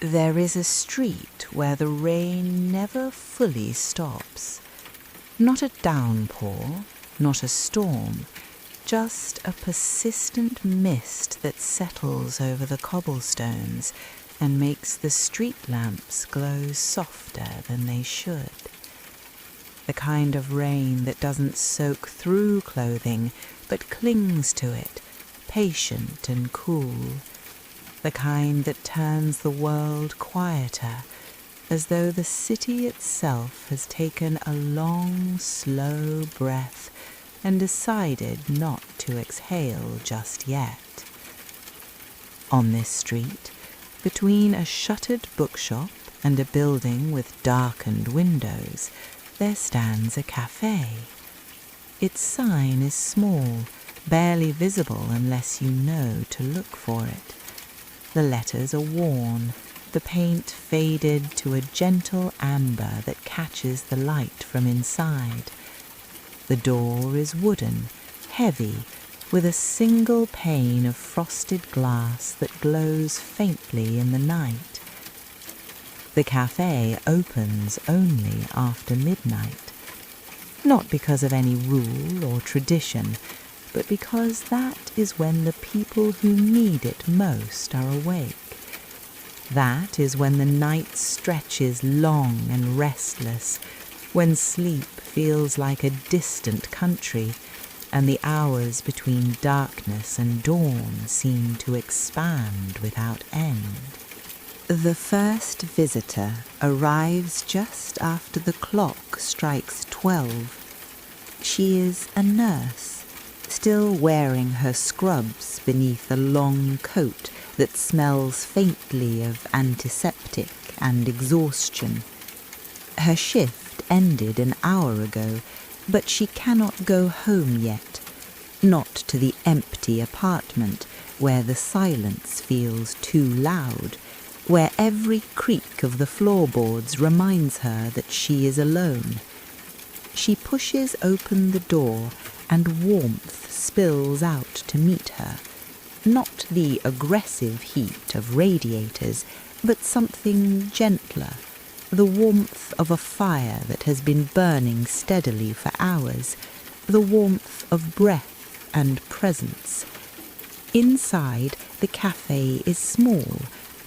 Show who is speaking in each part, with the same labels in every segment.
Speaker 1: There is a street where the rain never fully stops. Not a downpour, not a storm, just a persistent mist that settles over the cobblestones and makes the street lamps glow softer than they should. The kind of rain that doesn't soak through clothing, but clings to it, patient and cool. The kind that turns the world quieter, as though the city itself has taken a long, slow breath and decided not to exhale just yet. On this street, between a shuttered bookshop and a building with darkened windows, there stands a cafe. Its sign is small, barely visible unless you know to look for it. The letters are worn, the paint faded to a gentle amber that catches the light from inside. The door is wooden, heavy, with a single pane of frosted glass that glows faintly in the night. The cafe opens only after midnight, not because of any rule or tradition, but because that is when the people who need it most are awake. That is when the night stretches long and restless, when sleep feels like a distant country, and the hours between darkness and dawn seem to expand without end. The first visitor arrives just after the clock strikes 12. She is a nurse, still wearing her scrubs beneath a long coat that smells faintly of antiseptic and exhaustion. Her shift ended an hour ago, but she cannot go home yet, not to the empty apartment where the silence feels too loud, where every creak of the floorboards reminds her that she is alone. She pushes open the door and warmth spills out to meet her. Not the aggressive heat of radiators, but something gentler, the warmth of a fire that has been burning steadily for hours, the warmth of breath and presence. Inside, the cafe is small,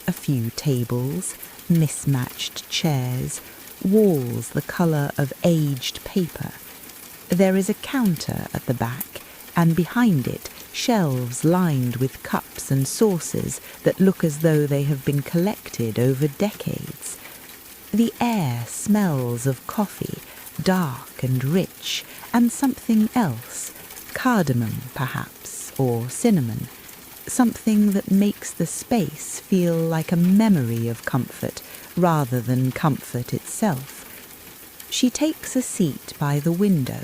Speaker 1: a few tables, mismatched chairs, walls the colour of aged paper. There is a counter at the back, and behind it, shelves lined with cups and saucers that look as though they have been collected over decades. The air smells of coffee, dark and rich, and something else, cardamom perhaps, or cinnamon, something that makes the space feel like a memory of comfort rather than comfort itself. She takes a seat by the window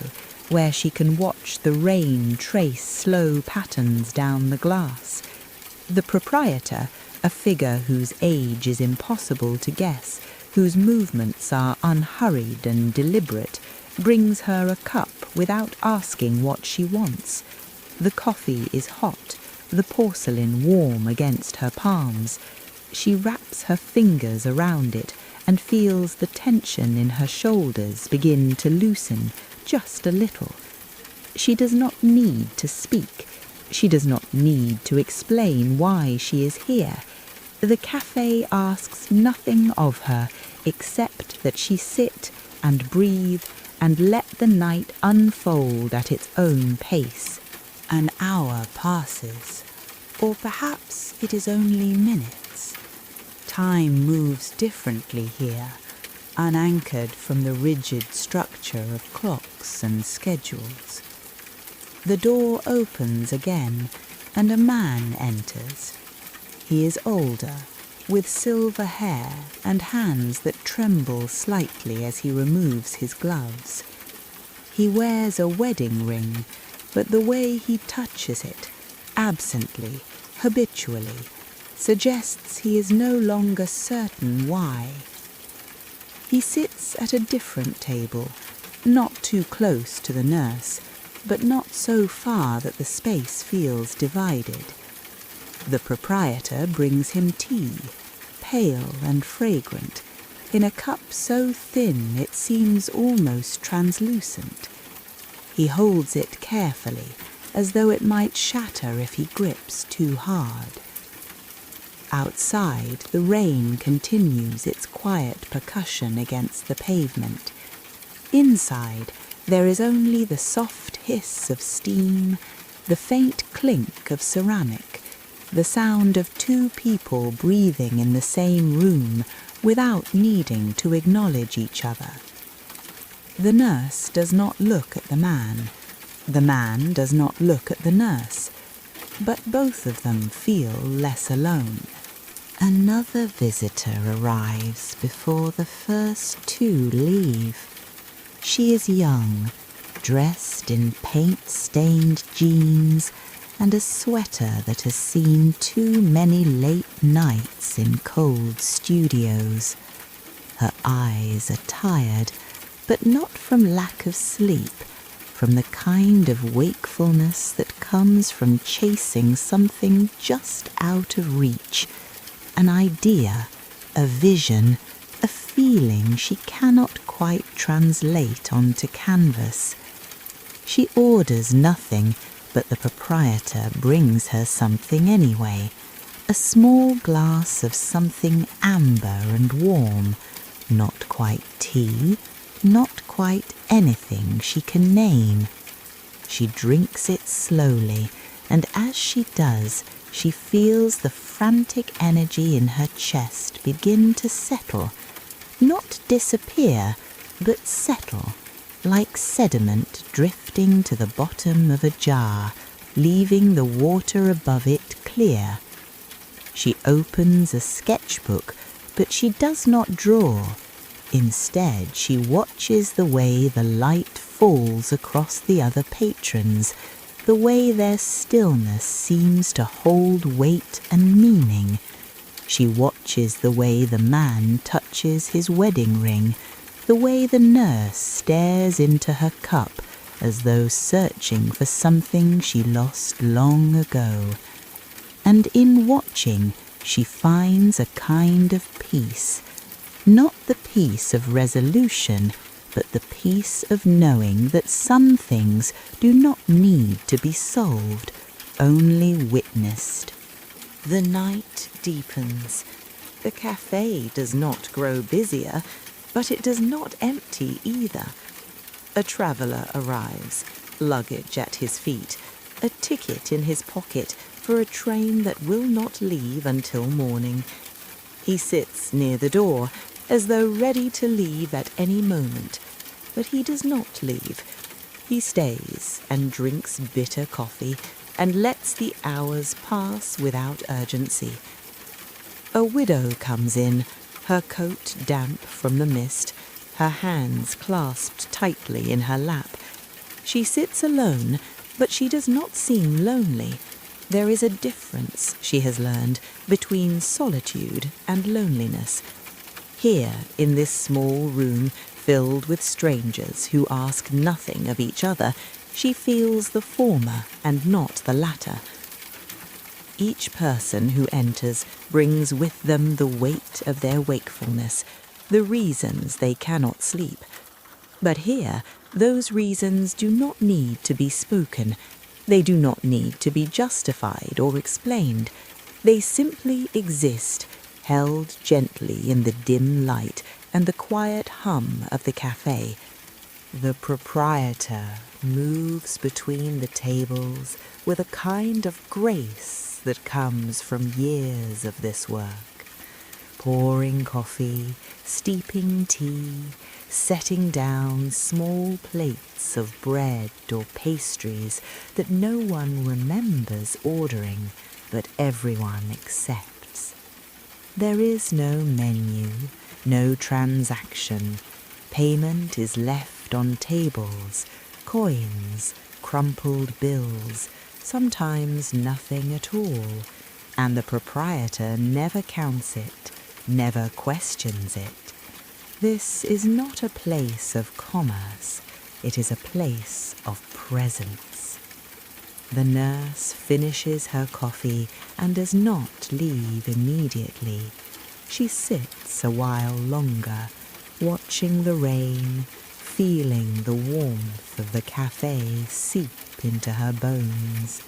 Speaker 1: where she can watch the rain trace slow patterns down the glass. The proprietor, a figure whose age is impossible to guess, whose movements are unhurried and deliberate, brings her a cup without asking what she wants. The coffee is hot, the porcelain warm against her palms. She wraps her fingers around it and feels the tension in her shoulders begin to loosen just a little. She does not need to speak. She does not need to explain why she is here. The cafe asks nothing of her except that she sit and breathe and let the night unfold at its own pace. An hour passes, or perhaps it is only minutes. Time moves differently here, unanchored from the rigid structure of clocks and schedules. The door opens again, and a man enters. He is older, with silver hair and hands that tremble slightly as he removes his gloves. He wears a wedding ring, but the way he touches it, absently, habitually, suggests he is no longer certain why. He sits at a different table, not too close to the nurse, but not so far that the space feels divided. The proprietor brings him tea, pale and fragrant, in a cup so thin it seems almost translucent. He holds it carefully, as though it might shatter if he grips too hard. Outside, the rain continues its quiet percussion against the pavement. Inside, there is only the soft hiss of steam, the faint clink of ceramic, the sound of two people breathing in the same room without needing to acknowledge each other. The nurse does not look at the man does not look at the nurse, but both of them feel less alone. Another visitor arrives before the first two leave. She is young, dressed in paint-stained jeans and a sweater that has seen too many late nights in cold studios. Her eyes are tired, but not from lack of sleep, from the kind of wakefulness that comes from chasing something just out of reach, an idea, a vision, a feeling she cannot quite translate onto canvas. She orders nothing, but the proprietor brings her something anyway, a small glass of something amber and warm, not quite tea, not quite anything she can name. She drinks it slowly, and as she does, she feels the frantic energy in her chest begin to settle, not disappear, but settle, like sediment drifting to the bottom of a jar, leaving the water above it clear. She opens a sketchbook, but she does not draw. Instead, she watches the way the light falls across the other patrons, the way their stillness seems to hold weight and meaning. She watches the way the man touches his wedding ring, the way the nurse stares into her cup as though searching for something she lost long ago. And in watching, she finds a kind of peace, not the peace of resolution, but the peace of knowing that some things do not need to be solved, only witnessed. The night deepens. The cafe does not grow busier, but it does not empty either. A traveller arrives, luggage at his feet, a ticket in his pocket for a train that will not leave until morning. He sits near the door, as though ready to leave at any moment, but he does not leave. He stays and drinks bitter coffee and lets the hours pass without urgency. A widow comes in, her coat damp from the mist, her hands clasped tightly in her lap. She sits alone, but she does not seem lonely. There is a difference, she has learned, between solitude and loneliness. Here, in this small room filled with strangers who ask nothing of each other, she feels the former and not the latter. Each person who enters brings with them the weight of their wakefulness, the reasons they cannot sleep. But here, those reasons do not need to be spoken. They do not need to be justified or explained. They simply exist, held gently in the dim light and the quiet hum of the cafe. The proprietor moves between the tables with a kind of grace that comes from years of this work, pouring coffee, steeping tea, setting down small plates of bread or pastries that no one remembers ordering, but everyone accepts. There is no menu, no transaction. Payment is left on tables, coins, crumpled bills, sometimes nothing at all, and the proprietor never counts it, never questions it. This is not a place of commerce, it is a place of presence. The nurse finishes her coffee and does not leave immediately. She sits a while longer, watching the rain, feeling the warmth of the cafe seep into her bones.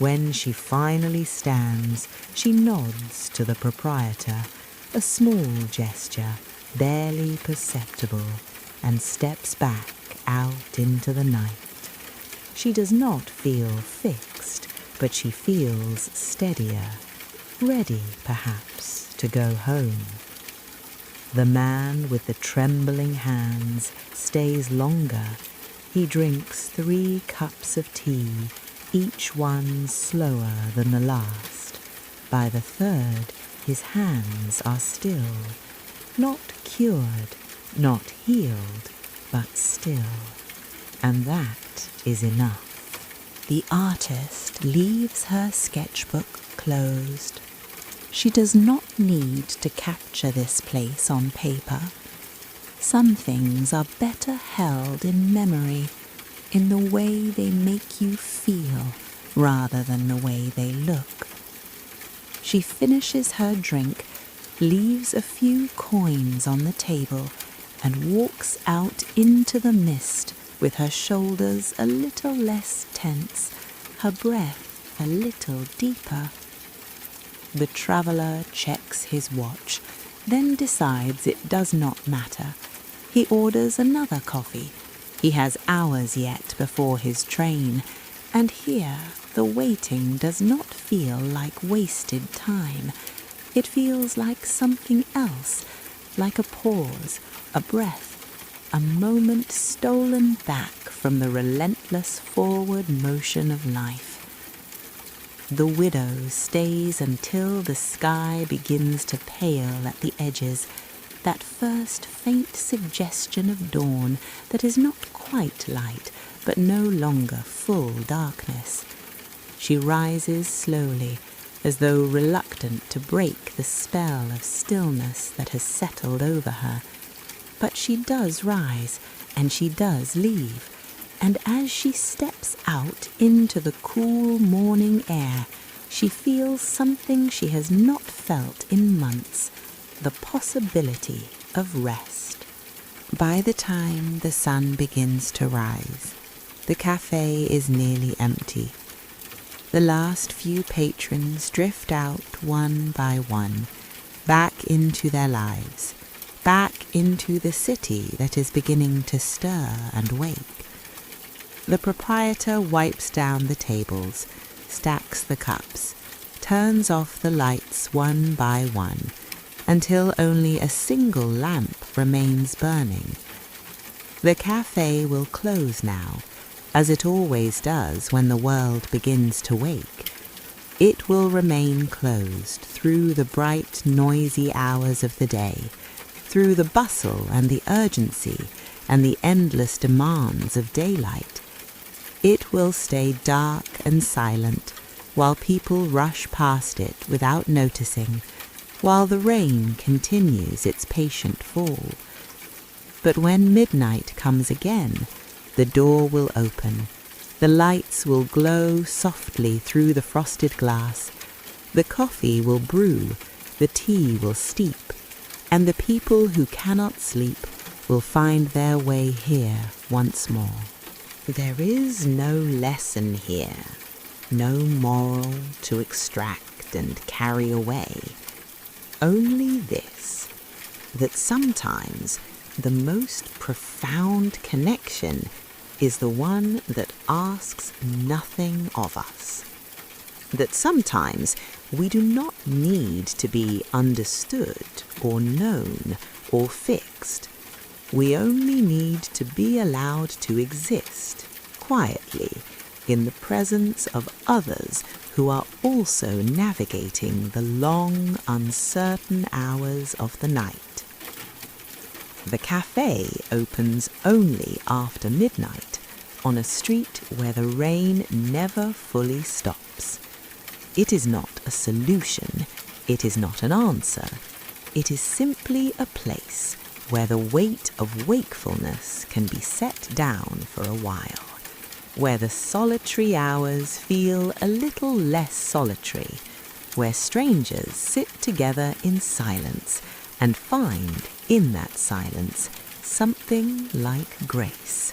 Speaker 1: When she finally stands, she nods to the proprietor, a small gesture, barely perceptible, and steps back out into the night. She does not feel fixed, but she feels steadier, ready, perhaps, to go home. The man with the trembling hands stays longer. He drinks 3 cups of tea, each one slower than the last. By the 3rd, his hands are still, not cured, not healed, but still. And that is enough. The artist leaves her sketchbook closed. She does not need to capture this place on paper. Some things are better held in memory, in the way they make you feel rather than the way they look. She finishes her drink, leaves a few coins on the table, and walks out into the mist with her shoulders a little less tense, her breath a little deeper. The traveller checks his watch, then decides it does not matter. He orders another coffee. He has hours yet before his train, and here the waiting does not feel like wasted time. It feels like something else, like a pause, a breath, a moment stolen back from the relentless forward motion of life. The widow stays until the sky begins to pale at the edges, that first faint suggestion of dawn that is not quite light, but no longer full darkness. She rises slowly, as though reluctant to break the spell of stillness that has settled over her. But she does rise, and she does leave. And as she steps out into the cool morning air, she feels something she has not felt in months, the possibility of rest. By the time the sun begins to rise, the cafe is nearly empty. The last few patrons drift out one by one, back into their lives, back into the city that is beginning to stir and wake. The proprietor wipes down the tables, stacks the cups, turns off the lights one by one, until only a single lamp remains burning. The cafe will close now, as it always does when the world begins to wake. It will remain closed through the bright, noisy hours of the day, through the bustle and the urgency and the endless demands of daylight. It will stay dark and silent while people rush past it without noticing, while the rain continues its patient fall. But when midnight comes again, the door will open, the lights will glow softly through the frosted glass, the coffee will brew, the tea will steep, and the people who cannot sleep will find their way here once more. There is no lesson here, no moral to extract and carry away. Only this, that sometimes the most profound connection is the one that asks nothing of us. That sometimes we do not need to be understood or known or fixed. We only need to be allowed to exist quietly in the presence of others who are also navigating the long, uncertain hours of the night. The cafe opens only after midnight on a street where the rain never fully stops. It is not a solution, it is not an answer, it is simply a place where the weight of wakefulness can be set down for a while, where the solitary hours feel a little less solitary, where strangers sit together in silence and find in that silence something like grace.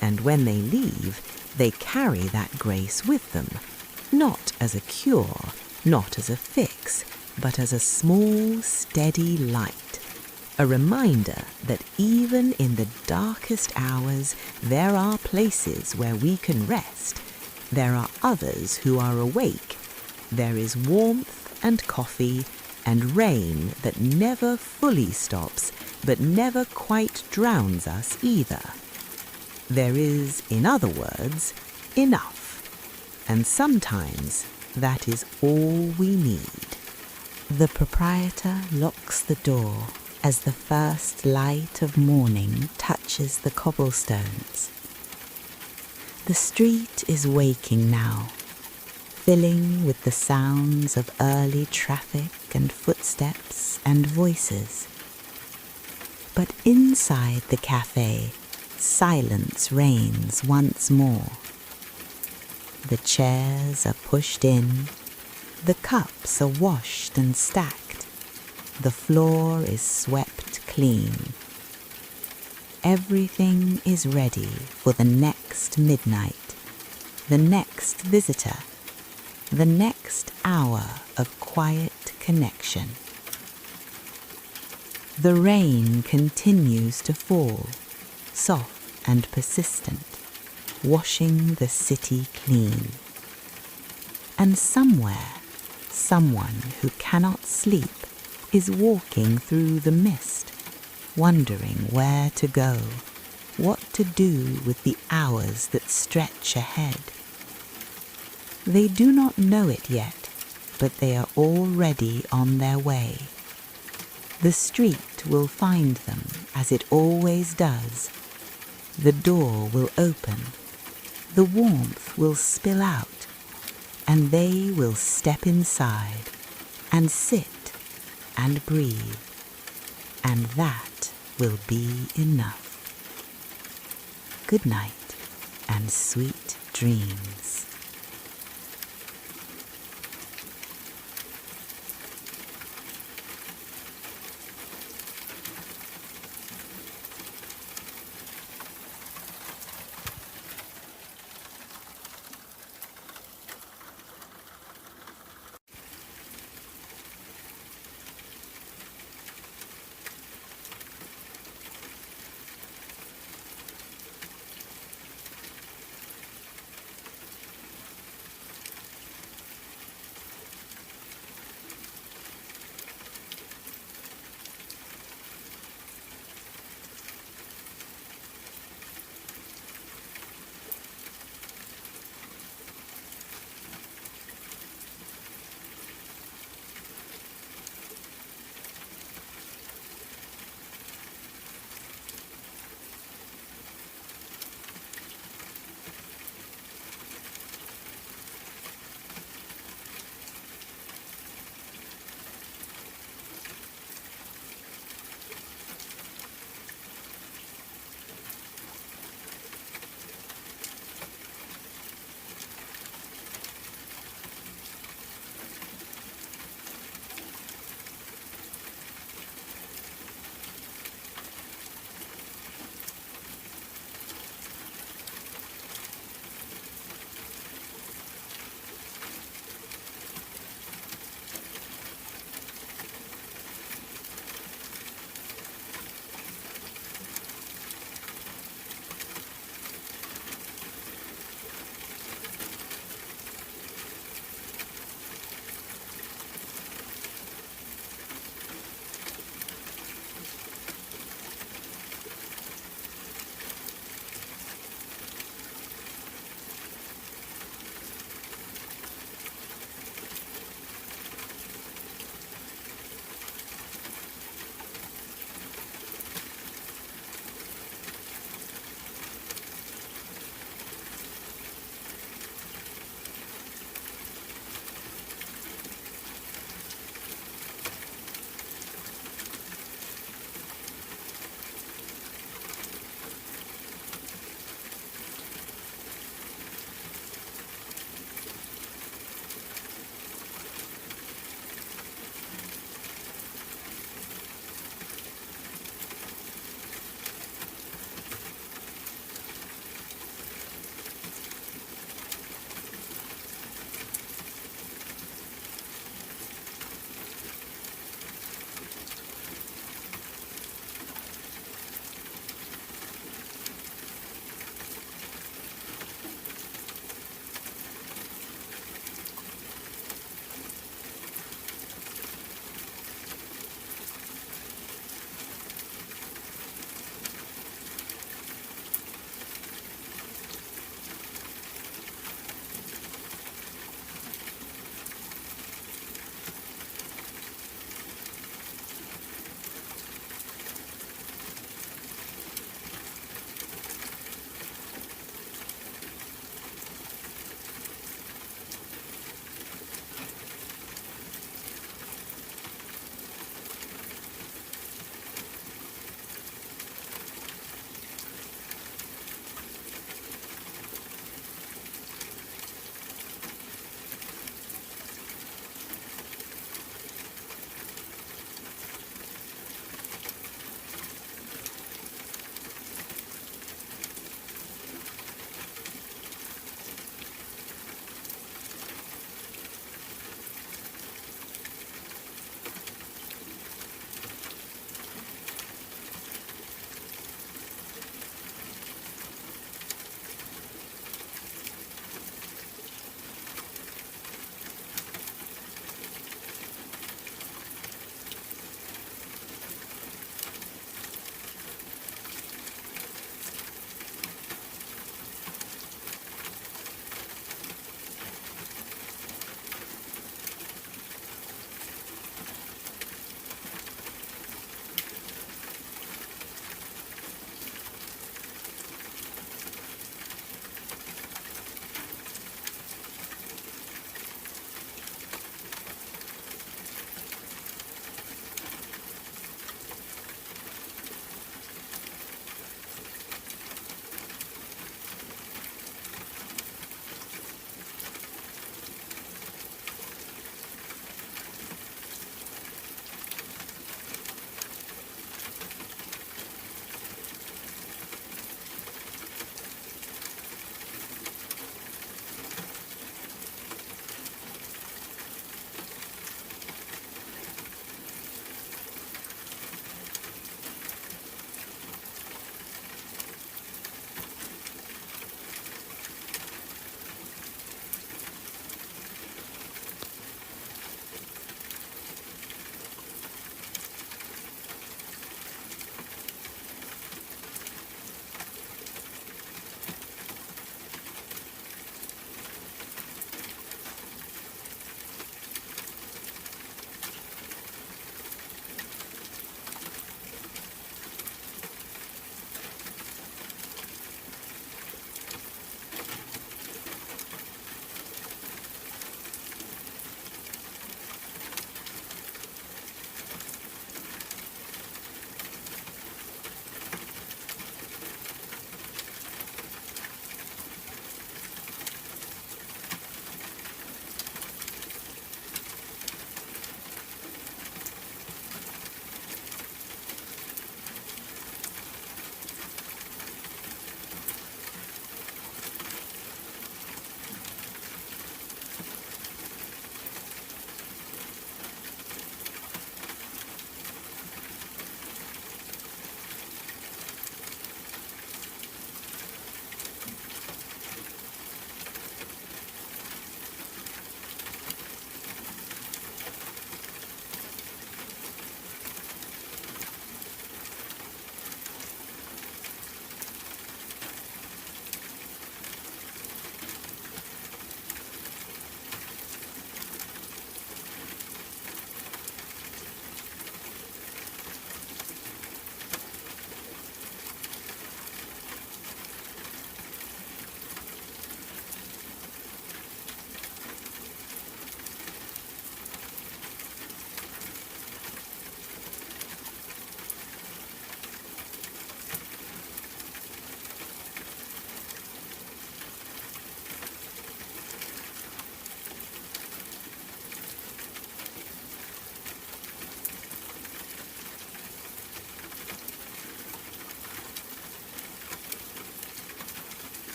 Speaker 1: And when they leave, they carry that grace with them, not as a cure, not as a fix, but as a small, steady light, a reminder that even in the darkest hours there are places where we can rest, there are others who are awake, there is warmth and coffee and rain that never fully stops but never quite drowns us either. There is, in other words, enough, and sometimes that is all we need. The proprietor locks the door as the first light of morning touches the cobblestones. The street is waking now, filling with the sounds of early traffic and footsteps and voices. But inside the cafe, silence reigns once more. The chairs are pushed in, the cups are washed and stacked, the floor is swept clean. Everything is ready for the next midnight, the next visitor, the next hour of quiet connection. The rain continues to fall, soft and persistent, washing the city clean. And somewhere, someone who cannot sleep is walking through the mist, wondering where to go, what to do with the hours that stretch ahead. They do not know it yet, but they are already on their way. The street will find them as it always does. The door will open, the warmth will spill out, and they will step inside and sit and breathe, and that will be enough. Good night and sweet dreams.